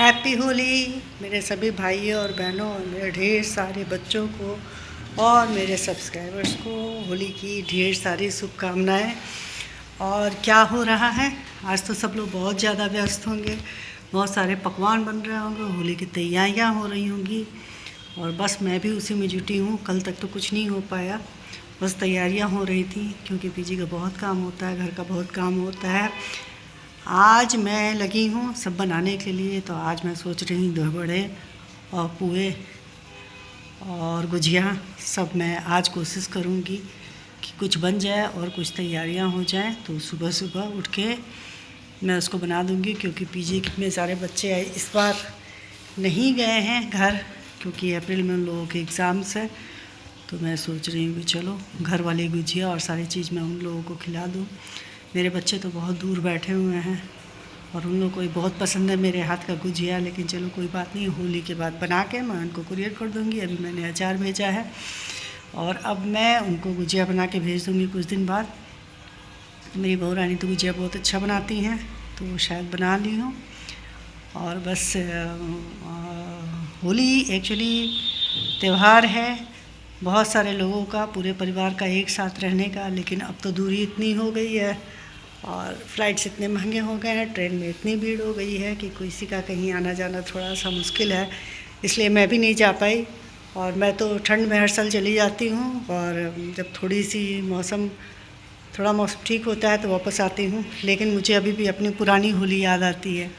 Happy Holi मेरे सभी भाइयों और बहनों और मेरे ढेर सारे बच्चों को और मेरे सब्सक्राइबर्स को होली की ढेर सारी शुभकामनाएं। और क्या हो रहा है, आज तो सब लोग बहुत ज़्यादा व्यस्त होंगे, बहुत सारे पकवान बन रहे होंगे, होली की तैयारियां हो रही होंगी और बस मैं भी उसी में जुटी हूँ। कल तक तो कुछ नहीं हो पाया, बस तैयारियां हो रही थी क्योंकि पीजी का बहुत काम होता है, घर का बहुत काम होता है। आज मैं लगी हूँ सब बनाने के लिए, तो आज मैं सोच रही हूँ दही बड़े और पुए और गुजिया सब मैं आज कोशिश करूँगी कि कुछ बन जाए और कुछ तैयारियाँ हो जाएं, तो सुबह सुबह उठ के मैं उसको बना दूँगी। क्योंकि पीजी में सारे बच्चे इस बार नहीं गए हैं घर, क्योंकि अप्रैल में उन लोगों के एग्ज़ाम्स है। तो मैं सोच रही हूँ कि चलो घर वाली गुजिया और सारी चीज़ मैं उन लोगों को खिला दूँ। मेरे बच्चे तो बहुत दूर बैठे हुए हैं और उन लोगों को भी बहुत पसंद है मेरे हाथ का गुजिया, लेकिन चलो कोई बात नहीं, होली के बाद बना के मैं उनको कुरियर कर दूँगी। अभी मैंने अचार भेजा है और अब मैं उनको गुजिया बना के भेज दूँगी कुछ दिन बाद। मेरी बहू रानी तो गुजिया बहुत अच्छा बनाती हैं, तो वो शायद बना ली हूँ। और बस होली एक्चुअली त्यौहार है बहुत सारे लोगों का, पूरे परिवार का एक साथ रहने का, लेकिन अब तो दूरी इतनी हो गई है और फ्लाइट्स इतने महंगे हो गए हैं, ट्रेन में इतनी भीड़ हो गई है कि किसी का कहीं आना जाना थोड़ा सा मुश्किल है। इसलिए मैं भी नहीं जा पाई और मैं तो ठंड में हर साल चली जाती हूँ और जब थोड़ा मौसम ठीक होता है तो वापस आती हूँ। लेकिन मुझे अभी भी अपनी पुरानी होली याद आती है,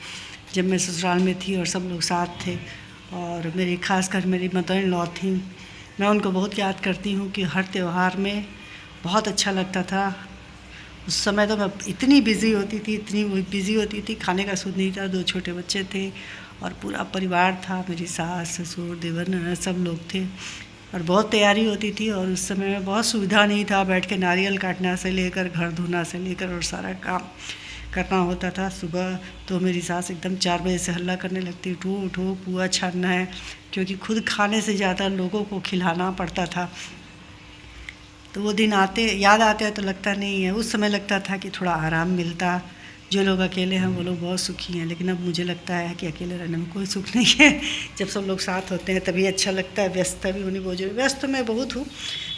जब मैं ससुराल में थी और सब लोग साथ थे और खासकर मेरी मदर इन लॉ थी। मैं उनको बहुत याद करती हूँ कि हर त्यौहार में बहुत अच्छा लगता था। उस समय तो मैं इतनी बिज़ी होती थी, खाने का सूद नहीं था, 2 छोटे बच्चे थे और पूरा परिवार था, मेरी सास ससुर देवर ननद सब लोग थे और बहुत तैयारी होती थी। और उस समय में बहुत सुविधा नहीं था, बैठ के नारियल काटना से लेकर घर धोना से लेकर और सारा काम करना होता था। सुबह तो मेरी सास एकदम 4 बजे से हल्ला करने लगती, उठो उठो पुआ छानना है, क्योंकि खुद खाने से ज़्यादा लोगों को खिलाना पड़ता था। तो वो दिन याद आते हैं तो लगता नहीं है, उस समय लगता था कि थोड़ा आराम मिलता। जो लोग अकेले हैं वो लोग बहुत सुखी हैं, लेकिन अब मुझे लगता है कि अकेले रहने में कोई सुख नहीं है। जब सब लोग साथ होते हैं तभी अच्छा लगता है। व्यस्तता भी होनी बहुत जरूरी, व्यस्त तो मैं बहुत हूँ,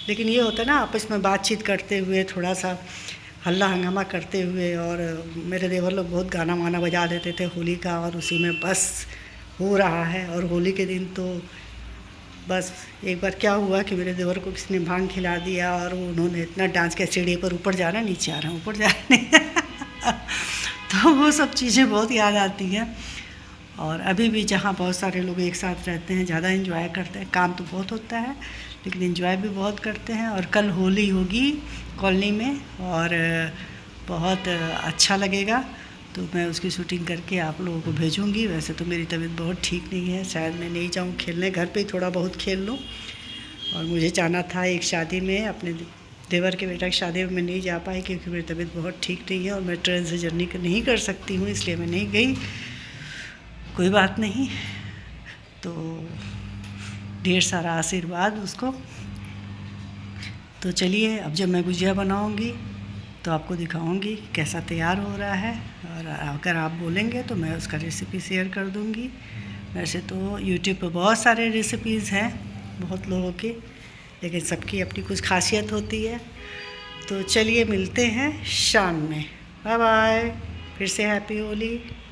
लेकिन ये होता है ना आपस में बातचीत करते हुए, थोड़ा सा हल्ला हंगामा करते हुए। और मेरे देवर लोग बहुत गाना वाना बजा देते थे होली का, और उसी में बस हो रहा है। और होली के दिन तो बस एक बार क्या हुआ कि मेरे देवर को किसी ने भांग खिला दिया और उन्होंने इतना डांस किया, सीढ़ी पर ऊपर जा रहा है नीचे आ रहा है, ऊपर जा रहे हैं। तो वो सब चीज़ें बहुत याद आती हैं। और अभी भी जहाँ बहुत सारे लोग एक साथ रहते हैं ज़्यादा एंजॉय करते हैं। काम तो बहुत होता है लेकिन एंजॉय भी बहुत करते हैं। और कल होली होगी कॉलोनी में और बहुत अच्छा लगेगा, तो मैं उसकी शूटिंग करके आप लोगों को भेजूँगी। वैसे तो मेरी तबीयत बहुत ठीक नहीं है, शायद मैं नहीं जाऊँ खेलने, घर पे ही थोड़ा बहुत खेल लूँ। और मुझे जाना था एक शादी में, अपने देवर के बेटा की शादी में मैं नहीं जा पाई क्योंकि मेरी तबीयत बहुत ठीक नहीं है और मैं ट्रेन से जर्नी नहीं कर सकती हूँ, इसलिए मैं नहीं गई। कोई बात नहीं, तो ढेर सारा आशीर्वाद उसको। तो चलिए, अब जब मैं गुजिया बनाऊँगी तो आपको दिखाऊंगी कैसा तैयार हो रहा है, और अगर आप बोलेंगे तो मैं उसका रेसिपी शेयर कर दूंगी। वैसे तो यूट्यूब पर बहुत सारे रेसिपीज़ हैं बहुत लोगों की, लेकिन सबकी अपनी कुछ खासियत होती है। तो चलिए मिलते हैं शाम में, बाय बाय, फिर से हैप्पी होली।